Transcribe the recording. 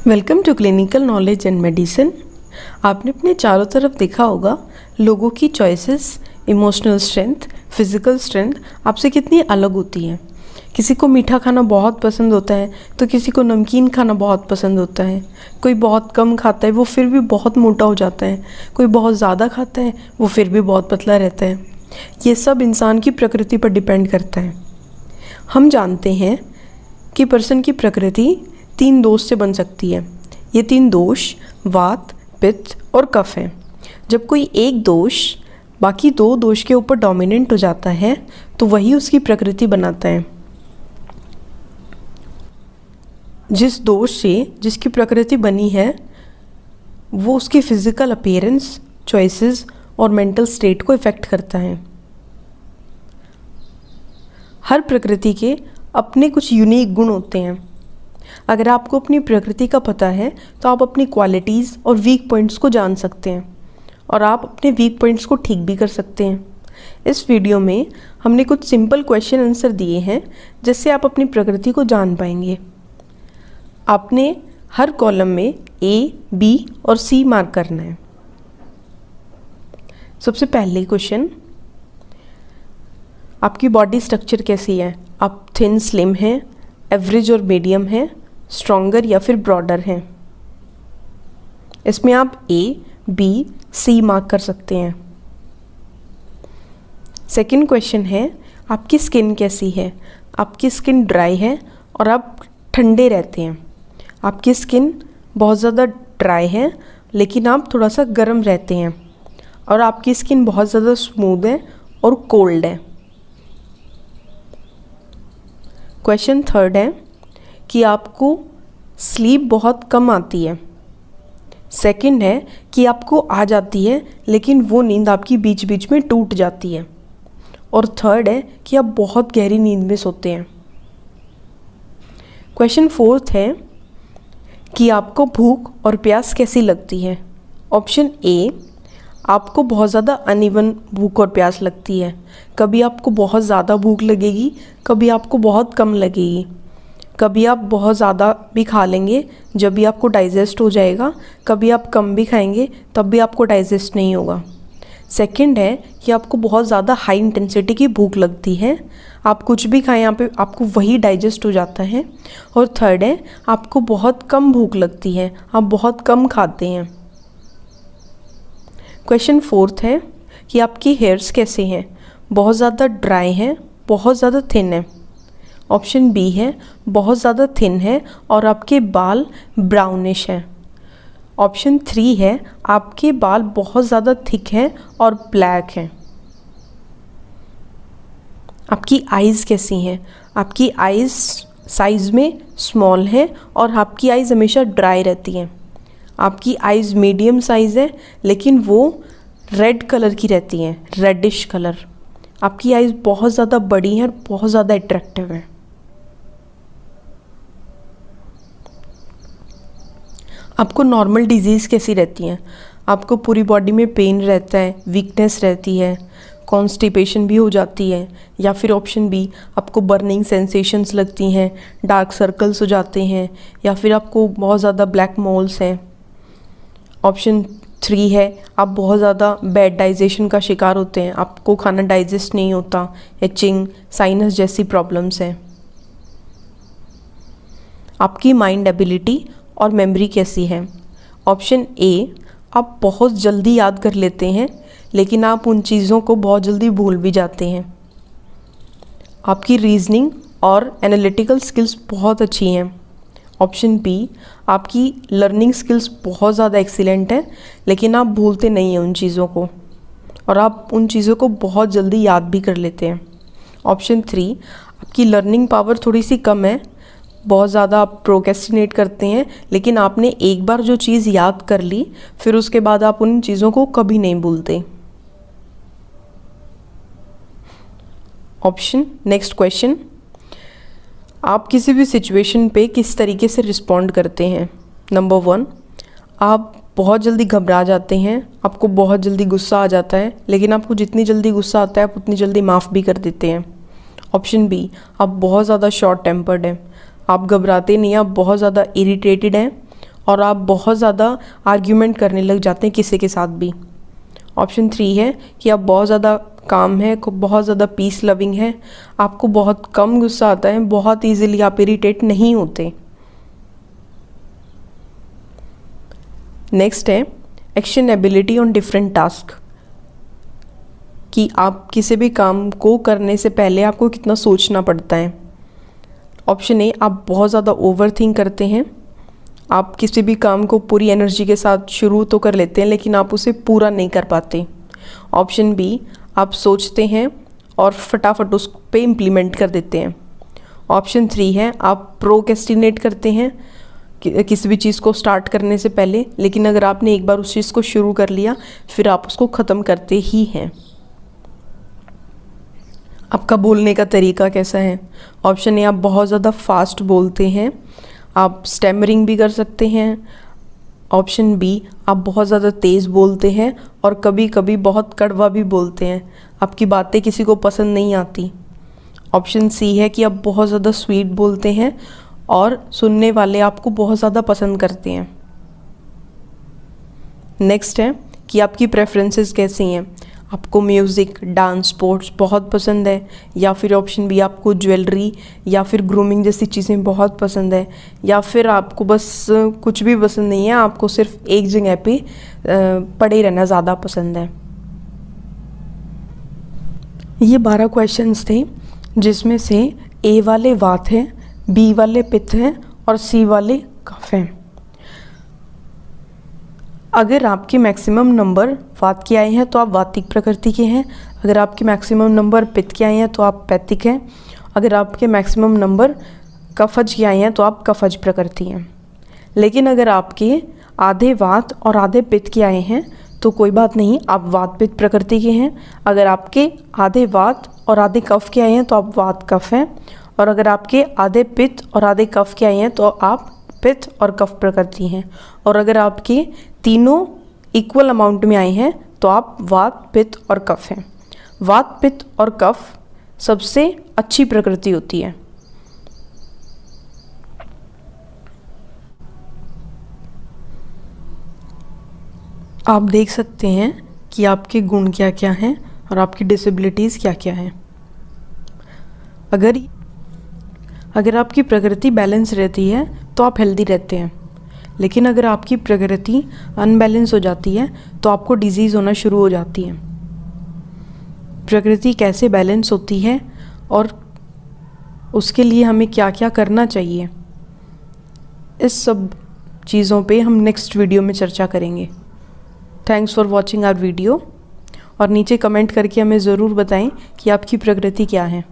Welcome to clinical knowledge and medicine. आपने अपने चारों तरफ देखा होगा लोगों की choices, emotional strength, physical strength आपसे कितनी अलग होती है। किसी को मीठा खाना बहुत पसंद होता है तो किसी को नमकीन खाना बहुत पसंद होता है। कोई बहुत कम खाता है वो फिर भी बहुत मोटा हो जाता है, कोई बहुत ज़्यादा खाता है वो फिर भी बहुत पतला रहता है। ये सब इंसान की प्रकृति पर डिपेंड करता है। हम जानते हैं कि पर्सन की प्रकृति 3 दोष से बन सकती है। ये 3 दोष वात, पित्त और कफ हैं। जब कोई एक दोष बाकी 2 दोष के ऊपर डोमिनेंट हो जाता है तो वही उसकी प्रकृति बनाता है। जिस दोष से जिसकी प्रकृति बनी है वो उसकी फिजिकल अपीयरेंस, चॉइसेस और मेंटल स्टेट को इफेक्ट करता है। हर प्रकृति के अपने कुछ यूनिक गुण होते हैं। अगर आपको अपनी प्रकृति का पता है तो आप अपनी क्वालिटीज़ और वीक पॉइंट्स को जान सकते हैं और आप अपने वीक पॉइंट्स को ठीक भी कर सकते हैं। इस वीडियो में हमने कुछ सिंपल क्वेश्चन आंसर दिए हैं जिससे आप अपनी प्रकृति को जान पाएंगे। आपने हर कॉलम में A, B और C मार्क करना है। सबसे पहले क्वेश्चन, आपकी बॉडी स्ट्रक्चर कैसी है? आप थिन स्लिम हैं, एवरेज और मीडियम हैं, स्ट्रॉन्गर या फिर ब्रॉडर हैं? इसमें आप A, B, C मार्क कर सकते हैं। सेकंड क्वेश्चन है, आपकी स्किन कैसी है? आपकी स्किन ड्राई है और आप ठंडे रहते हैं। आपकी स्किन बहुत ज़्यादा ड्राई है लेकिन आप थोड़ा सा गर्म रहते हैं और आपकी स्किन बहुत ज़्यादा स्मूथ है और कोल्ड है। क्वेश्चन थर्ड है कि आपको स्लीप बहुत कम आती है। सेकंड है कि आपको आ जाती है लेकिन वो नींद आपकी बीच बीच में टूट जाती है। और थर्ड है कि आप बहुत गहरी नींद में सोते हैं। क्वेश्चन फोर्थ है कि आपको भूख और प्यास कैसी लगती है? ऑप्शन ए, आपको बहुत ज़्यादा अनइवन भूख और प्यास लगती है। कभी आपको बहुत ज़्यादा भूख लगेगी, कभी आपको बहुत कम लगेगी। कभी आप बहुत ज़्यादा भी खा लेंगे जब भी आपको डाइजेस्ट हो जाएगा, कभी आप कम भी खाएंगे तब भी आपको डाइजेस्ट नहीं होगा। सेकंड है कि आपको बहुत ज़्यादा हाई इंटेंसिटी की भूख लगती है, आप कुछ भी खाएं यहाँ पे आपको वही डाइजेस्ट हो जाता है। और थर्ड है आपको बहुत कम भूख लगती है, आप बहुत कम खाते हैं। क्वेश्चन फोर्थ है कि आपकी हेयर्स कैसे हैं? बहुत ज़्यादा ड्राई हैं, बहुत ज़्यादा थिन है। ऑप्शन बी है बहुत ज़्यादा थिन है और आपके बाल ब्राउनिश हैं। ऑप्शन 3 है आपके बाल बहुत ज़्यादा थिक हैं और ब्लैक हैं। आपकी आइज़ कैसी हैं? आपकी आइज़ साइज़ में स्मॉल हैं और आपकी आइज़ हमेशा ड्राई रहती हैं। आपकी आइज़ मीडियम साइज़ है लेकिन वो रेड कलर की रहती हैं, रेडिश कलर। आपकी आइज़ बहुत ज़्यादा बड़ी हैं और बहुत ज़्यादा अट्रैक्टिव है। आपको नॉर्मल डिजीज़ कैसी रहती हैं? आपको पूरी बॉडी में पेन रहता है, वीकनेस रहती है, कॉन्स्टिपेशन भी हो जाती है, या फिर ऑप्शन बी, आपको बर्निंग सेंसेशंस लगती हैं, डार्क सर्कल्स हो जाते हैं, या फिर आपको बहुत ज़्यादा ब्लैक मोल्स हैं। ऑप्शन 3 है आप बहुत ज़्यादा बैड डाइजेशन का शिकार होते हैं, आपको खाना डाइजेस्ट नहीं होता, एचिंग, साइनस जैसी प्रॉब्लम्स हैं। आपकी माइंड एबिलिटी और मेमोरी कैसी है? ऑप्शन ए, आप बहुत जल्दी याद कर लेते हैं लेकिन आप उन चीज़ों को बहुत जल्दी भूल भी जाते हैं। आपकी रीजनिंग और एनालिटिकल स्किल्स बहुत अच्छी हैं। ऑप्शन बी, आपकी लर्निंग स्किल्स बहुत ज़्यादा एक्सीलेंट है लेकिन आप भूलते नहीं हैं उन चीज़ों को और आप उन चीज़ों को बहुत जल्दी याद भी कर लेते हैं। ऑप्शन 3, आपकी लर्निंग पावर थोड़ी सी कम है, बहुत ज़्यादा आप प्रोक्रेस्टिनेट करते हैं लेकिन आपने एक बार जो चीज़ याद कर ली फिर उसके बाद आप उन चीज़ों को कभी नहीं भूलते। ऑप्शन नेक्स्ट क्वेश्चन, आप किसी भी सिचुएशन पे किस तरीके से रिस्पॉन्ड करते हैं? नंबर 1, आप बहुत जल्दी घबरा जाते हैं, आपको बहुत जल्दी गुस्सा आ जाता है लेकिन आपको जितनी जल्दी गुस्सा आता है आप उतनी जल्दी माफ़ भी कर देते हैं। ऑप्शन बी, आप बहुत ज़्यादा शॉर्ट टेम्पर्ड हैं, आप घबराते नहीं, आप बहुत ज़्यादा इरिटेटेड हैं और आप बहुत ज़्यादा आर्ग्यूमेंट करने लग जाते हैं किसी के साथ भी। ऑप्शन 3 है कि आप बहुत ज़्यादा काम है, बहुत ज़्यादा पीस लविंग है, आपको बहुत कम गुस्सा आता है, बहुत इजीली आप इरिटेट नहीं होते। नेक्स्ट है action ability on different task, कि आप किसी भी काम को करने से पहले आपको कितना सोचना पड़ता है। ऑप्शन ए, आप बहुत ज़्यादा ओवर थिंक करते हैं, आप किसी भी काम को पूरी एनर्जी के साथ शुरू तो कर लेते हैं लेकिन आप उसे पूरा नहीं कर पाते। ऑप्शन बी, आप सोचते हैं और फटाफट उस पे इम्प्लीमेंट कर देते हैं। ऑप्शन 3 है, आप प्रोक्रेस्टिनेट करते हैं किसी भी चीज़ को स्टार्ट करने से पहले, लेकिन अगर आपने एक बार उस चीज़ को शुरू कर लिया फिर आप उसको ख़त्म करते ही हैं। आपका बोलने का तरीका कैसा है? ऑप्शन ए, आप बहुत ज़्यादा फास्ट बोलते हैं, आप स्टैमरिंग भी कर सकते हैं। ऑप्शन बी, आप बहुत ज़्यादा तेज़ बोलते हैं और कभी कभी बहुत कड़वा भी बोलते हैं, आपकी बातें किसी को पसंद नहीं आती। ऑप्शन सी है कि आप बहुत ज़्यादा स्वीट बोलते हैं और सुनने वाले आपको बहुत ज़्यादा पसंद करते हैं। नेक्स्ट है कि आपकी प्रेफरेंसेस कैसी हैं, आपको म्यूज़िक, डांस, स्पोर्ट्स बहुत पसंद है, या फिर ऑप्शन बी, आपको ज्वेलरी या फिर ग्रूमिंग जैसी चीज़ें बहुत पसंद है, या फिर आपको बस कुछ भी पसंद नहीं है, आपको सिर्फ एक जगह पे पड़े रहना ज़्यादा पसंद है। ये 12 क्वेश्चंस थे जिसमें से ए वाले वात हैं, बी वाले पित्त हैं और सी वाले कफ हैं। अगर आपके मैक्सिमम नंबर वात के आए हैं तो आप वातिक प्रकृति के हैं, अगर आपके मैक्सिमम नंबर पित्त के आए हैं तो आप पैतिक हैं, अगर आपके मैक्सिमम नंबर कफज के आए हैं तो आप कफज प्रकृति हैं। लेकिन अगर आपके आधे वात और आधे पित्त के आए हैं तो कोई बात नहीं, आप वात पित्त प्रकृति के हैं। अगर आपके आधे वात और आधे कफ के आए हैं तो आप वात कफ हैं, और अगर आपके आधे पित्त और आधे कफ के आए हैं तो आप पित्त और कफ प्रकृति हैं, और अगर आपके तीनों इक्वल अमाउंट में आए हैं तो आप वात, पित्त और कफ हैं। वात, पित्त और कफ सबसे अच्छी प्रकृति होती है। आप देख सकते हैं कि आपके गुण क्या क्या हैं और आपकी डिसेबिलिटीज़ क्या क्या हैं। अगर आपकी प्रकृति बैलेंस रहती है तो आप हेल्दी रहते हैं, लेकिन अगर आपकी प्रकृति अनबैलेंस हो जाती है तो आपको डिजीज़ होना शुरू हो जाती है। प्रकृति कैसे बैलेंस होती है और उसके लिए हमें क्या क्या करना चाहिए, इस सब चीज़ों पे हम नेक्स्ट वीडियो में चर्चा करेंगे। Thanks for watching our video, और नीचे कमेंट करके हमें ज़रूर बताएं कि आपकी प्रकृति क्या है।